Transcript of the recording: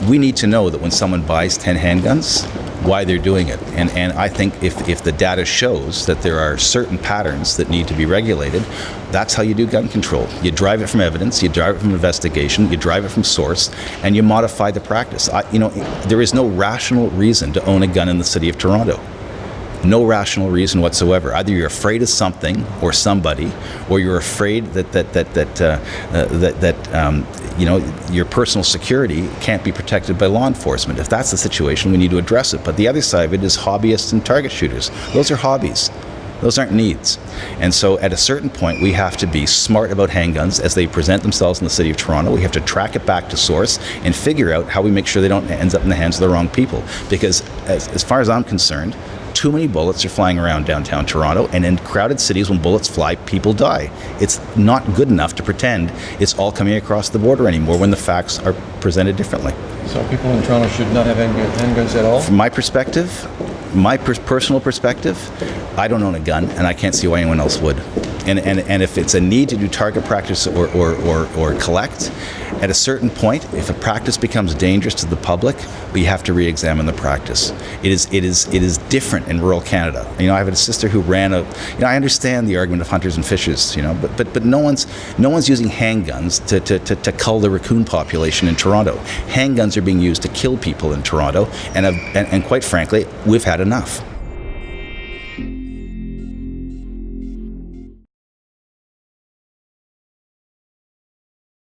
we need to know that when someone buys 10 handguns, why they're doing it. And I think if the data shows that there are certain patterns that need to be regulated, that's how you do gun control. You drive it from evidence, you drive it from investigation, you drive it from source, and you modify the practice. There is no rational reason to own a gun in the city of Toronto. No rational reason whatsoever. Either you're afraid of something or somebody, or you're afraid that your personal security can't be protected by law enforcement. If that's the situation, we need to address it. But the other side of it is hobbyists and target shooters. Those are hobbies. Those aren't needs. And so at a certain point, we have to be smart about handguns as they present themselves in the city of Toronto. We have to track it back to source and figure out how we make sure they don't end up in the hands of the wrong people. Because as far as I'm concerned, too many bullets are flying around downtown Toronto, and in crowded cities, when bullets fly, people die. It's not good enough to pretend it's all coming across the border anymore when the facts are presented differently. So people in Toronto should not have handguns at all? From my perspective, my personal perspective, I don't own a gun, and I can't see why anyone else would. And if it's a need to do target practice or collect, at a certain point, if a practice becomes dangerous to the public, we have to re-examine the practice. It is different in rural Canada. I have a sister who ran I understand the argument of hunters and fishers, but no one's using handguns to cull the raccoon population in Toronto. Handguns are being used to kill people in Toronto, and quite frankly, we've had enough.